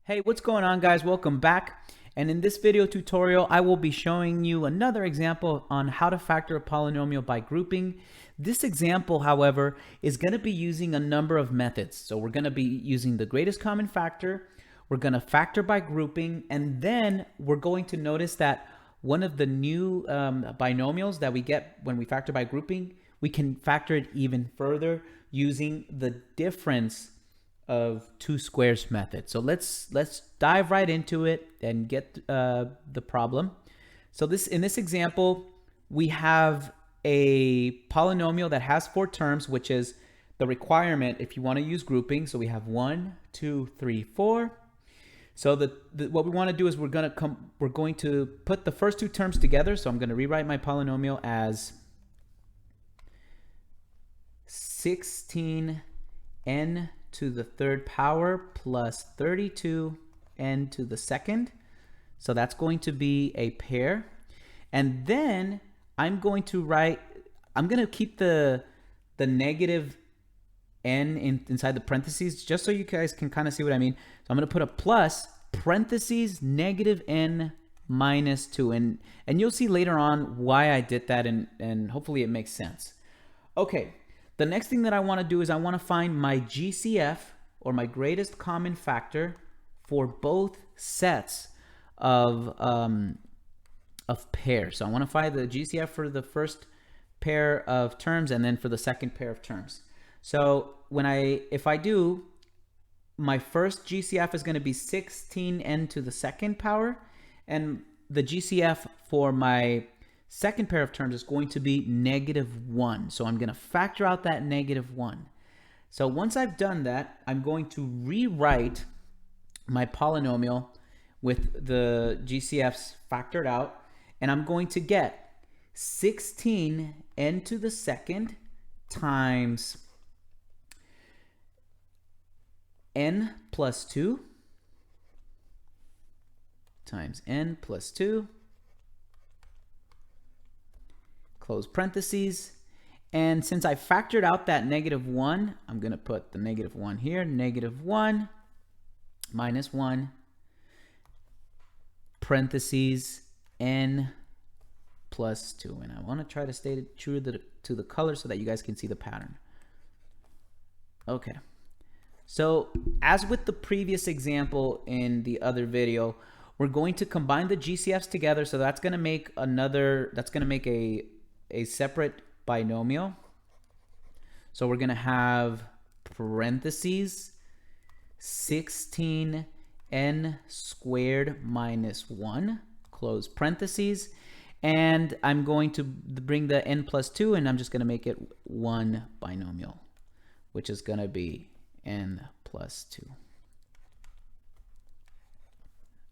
Hey, what's going on, guys? Welcome back. And in this video tutorial, I will be showing you another example on how to factor a polynomial by grouping. This example, however, is going to be using a number of methods. So we're going to be using the greatest common factor, we're going to factor by grouping, and then we're going to notice that one of the new binomials that we get when we factor by grouping, we can factor it even further using the difference of two squares method. So let's dive right into it and get the problem. So in this example, we have a polynomial that has 4 terms, which is the requirement if you want to use grouping. So we have 1, 2, 3, 4. So what we want to do is we're going to put the first 2 terms together. So I'm going to rewrite my polynomial as 16n to the 3rd power plus 32n to the 2nd. So that's going to be a pair. And then I'm going to keep the negative n inside the parentheses just so you guys can kind of see what I mean. So I'm going to put a plus parentheses negative n minus 2. And you'll see later on why I did that, and hopefully it makes sense. Okay. The next thing that I want to do is I want to find my GCF, or my greatest common factor, for both sets of pairs. So I want to find the GCF for the first pair of terms and then for the second pair of terms. So if I do, my first GCF is going to be 16n to the 2nd power, and the GCF for my second pair of terms is going to be -1. So I'm going to factor out that -1. So once I've done that, I'm going to rewrite my polynomial with the GCFs factored out, and I'm going to get 16n to the 2nd times n plus 2 times n plus 2, close parentheses. And since I factored out that -1, I'm going to put the -1 here. -1 minus 1 parentheses n plus 2. And I want to try to stay true to the color so that you guys can see the pattern. Okay. So as with the previous example in the other video, we're going to combine the GCFs together. So that's going to make a separate binomial. So we're going to have parentheses 16n squared minus 1, close parentheses, and I'm going to bring the n plus 2, and I'm just going to make it one binomial, which is going to be n plus 2.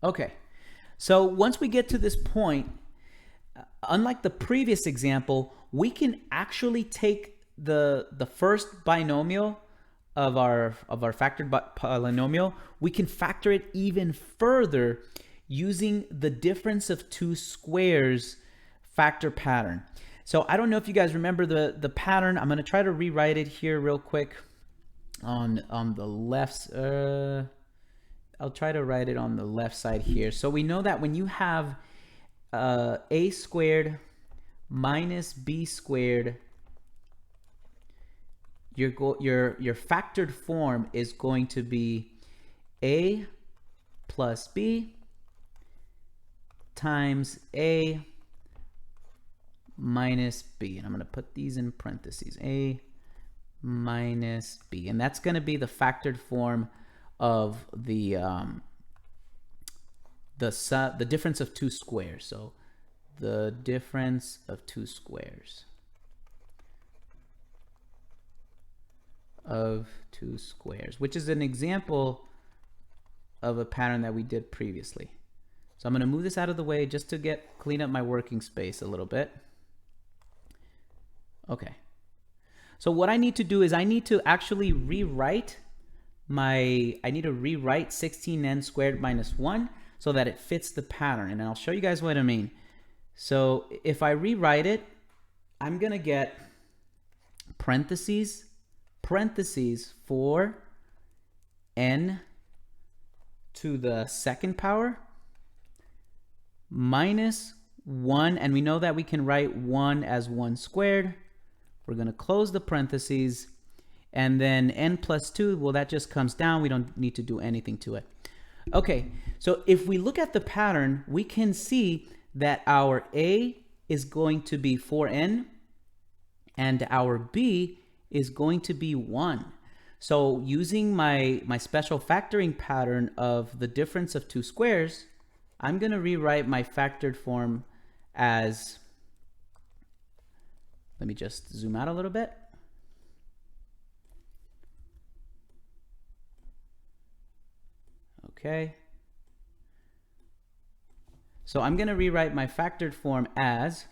Okay, so once we get to this point, unlike the previous example, we can actually take the first binomial of our factored polynomial, we can factor it even further using the difference of two squares factor pattern. So I don't know if you guys remember the pattern. I'm going to try to rewrite it here real quick on the left. I'll try to write it on the left side here. So we know that when you have a squared minus b squared, your factored form is going to be a plus b times a minus b, and I'm going to put these in parentheses, a minus b, and that's going to be the factored form of the difference of two squares. So the difference of two squares which is an example of a pattern that we did previously. So I'm going to move this out of the way just to clean up my working space a little bit. Okay. So what I need to do is I need to actually rewrite 16n squared minus 1 so that it fits the pattern, and I'll show you guys what I mean. So if I rewrite it, I'm going to get parentheses 4 n to the second power minus 1, and we know that we can write 1 as 1 squared. We're going to close the parentheses, and then n plus 2, well, that just comes down. We don't need to do anything to it. Okay, so if we look at the pattern, we can see that our a is going to be 4n, and our b is going to be 1. So using my special factoring pattern of the difference of two squares, I'm going to rewrite my factored form as, let me just zoom out a little bit. Okay. So I'm going to rewrite my factored form as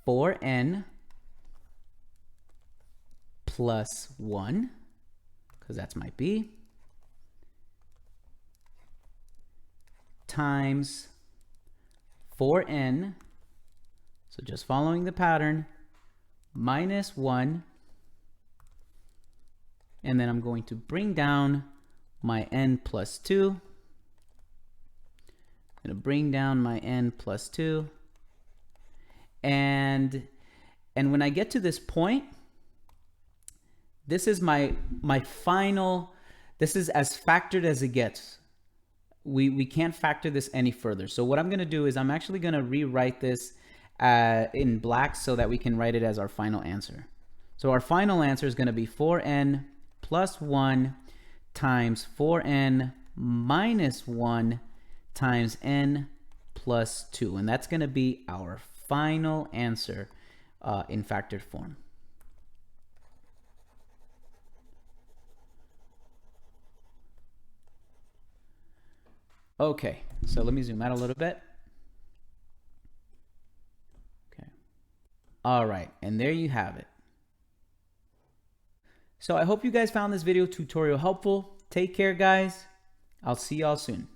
4n plus 1, because that's my b, times 4n, so just following the pattern, minus 1, and then I'm going to bring down my n plus 2. I'm going to bring down my n plus 2. And when I get to this point, this is my final, this is as factored as it gets. We can't factor this any further. So what I'm going to do is I'm actually going to rewrite this in black so that we can write it as our final answer. So our final answer is going to be 4n plus 1 times 4n minus 1 times n plus 2. And that's going to be our final answer in factored form. Okay, so let me zoom out a little bit. Okay. All right, and there you have it. So I hope you guys found this video tutorial helpful. Take care, guys. I'll see y'all soon.